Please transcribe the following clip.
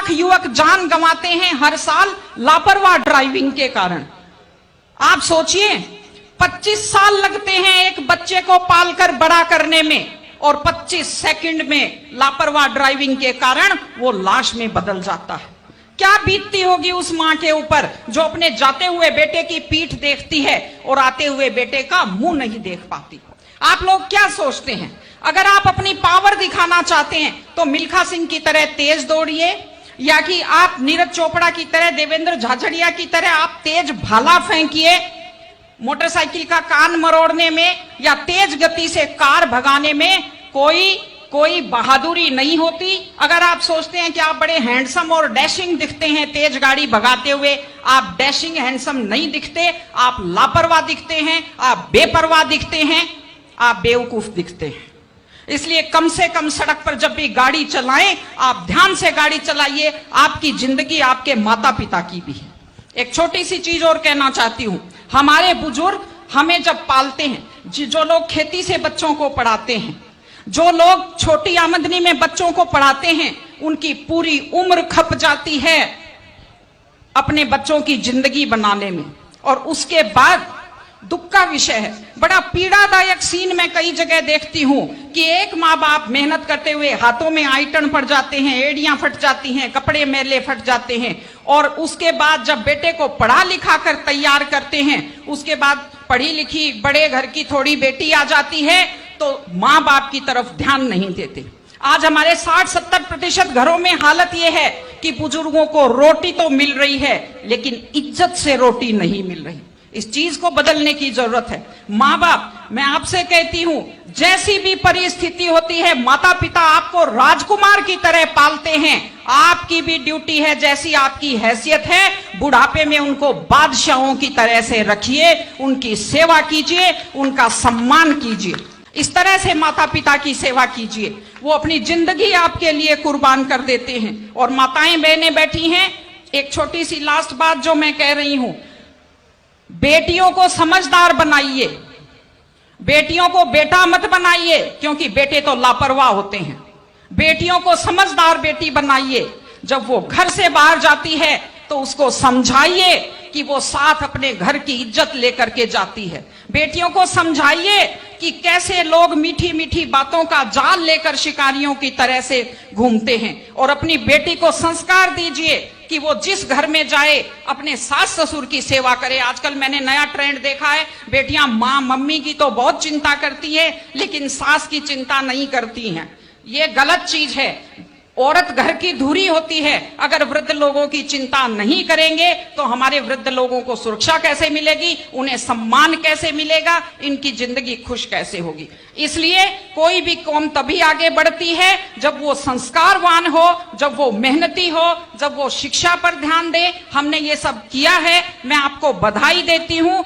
लाख युवक जान गंवाते हैं हर साल लापरवाह ड्राइविंग के कारण। आप सोचिए, 25 साल लगते हैं एक बच्चे को पालकर बड़ा करने में, और 25 सेकंड में लापरवाह ड्राइविंग के कारण वो लाश में बदल जाता है। क्या बीतती होगी उस मां के ऊपर जो अपने जाते हुए बेटे की पीठ देखती है और आते हुए बेटे का मुंह नहीं देख पाती। आप लोग क्या सोचते हैं, अगर आप अपनी पावर दिखाना चाहते हैं तो मिल्खा सिंह की तरह तेज दौड़िए, या कि आप नीरज चोपड़ा की तरह, देवेंद्र झाझड़िया की तरह आप तेज भाला फेंकिए मोटरसाइकिल का कान मरोड़ने में, या तेज गति से कार भगाने में कोई बहादुरी नहीं होती। अगर आप सोचते हैं कि आप बड़े हैंडसम और डैशिंग दिखते हैं तेज गाड़ी भगाते हुए, आप डैशिंग हैंडसम नहीं दिखते, आप लापरवाह दिखते हैं, आप बेपरवाह दिखते हैं, आप बेवकूफ दिखते हैं। इसलिए कम से कम सड़क पर जब भी गाड़ी चलाएं, आप ध्यान से गाड़ी चलाइए। आपकी जिंदगी आपके माता पिता की भी है। एक छोटी सी चीज और कहना चाहती हूं, हमारे बुजुर्ग हमें जब पालते हैं, जो लोग खेती से बच्चों को पढ़ाते हैं, जो लोग छोटी आमदनी में बच्चों को पढ़ाते हैं, उनकी पूरी उम्र खप जाती है अपने बच्चों की जिंदगी बनाने में। और उसके बाद दुख का विषय है, बड़ा पीड़ादायक सीन मैं कई जगह देखती हूं कि एक माँ बाप मेहनत करते हुए हाथों में आइटन पड़ जाते हैं, एड़ियां फट जाती हैं, कपड़े मेले फट जाते हैं, और उसके बाद जब बेटे को पढ़ा लिखा कर तैयार करते हैं, उसके बाद पढ़ी लिखी बड़े घर की थोड़ी बेटी आ जाती है तो माँ बाप की तरफ ध्यान नहीं देते। आज हमारे 60-70% घरों में हालत यह है कि बुजुर्गों को रोटी तो मिल रही है लेकिन इज्जत से रोटी नहीं मिल रही। इस चीज को बदलने की जरूरत है। माँ बाप, मैं आपसे कहती हूं, जैसी भी परिस्थिति होती है, माता पिता आपको राजकुमार की तरह पालते हैं। आपकी भी ड्यूटी है, जैसी आपकी हैसियत है, बुढ़ापे में उनको बादशाहों की तरह से रखिए, उनकी सेवा कीजिए, उनका सम्मान कीजिए। इस तरह से माता पिता की सेवा कीजिए। वो अपनी जिंदगी आपके लिए कुर्बान कर देते हैं। और माताएं बहनें बैठी हैं, एक छोटी सी लास्ट बात जो मैं कह रही हूं, बेटियों को समझदार बनाइए, बेटियों को बेटा मत बनाइए, क्योंकि बेटे तो लापरवाह होते हैं। बेटियों को समझदार बेटी बनाइए। जब वो घर से बाहर जाती है तो उसको समझाइए कि वो साथ अपने घर की इज्जत लेकर के जाती है। बेटियों को समझाइए कि कैसे लोग मीठी मीठी बातों का जाल लेकर शिकारियों की तरह से घूमते हैं। और अपनी बेटी को संस्कार दीजिए कि वो जिस घर में जाए अपने सास ससुर की सेवा करे। आजकल मैंने नया ट्रेंड देखा है, बेटियां माँ मम्मी की तो बहुत चिंता करती है लेकिन सास की चिंता नहीं करती हैं। ये गलत चीज है। औरत घर की धुरी होती है। अगर वृद्ध लोगों की चिंता नहीं करेंगे तो हमारे वृद्ध लोगों को सुरक्षा कैसे मिलेगी, उन्हें सम्मान कैसे मिलेगा, इनकी जिंदगी खुश कैसे होगी। इसलिए कोई भी कौम तभी आगे बढ़ती है जब वो संस्कारवान हो, जब वो मेहनती हो, जब वो शिक्षा पर ध्यान दे। हमने ये सब किया है, मैं आपको बधाई देती हूं।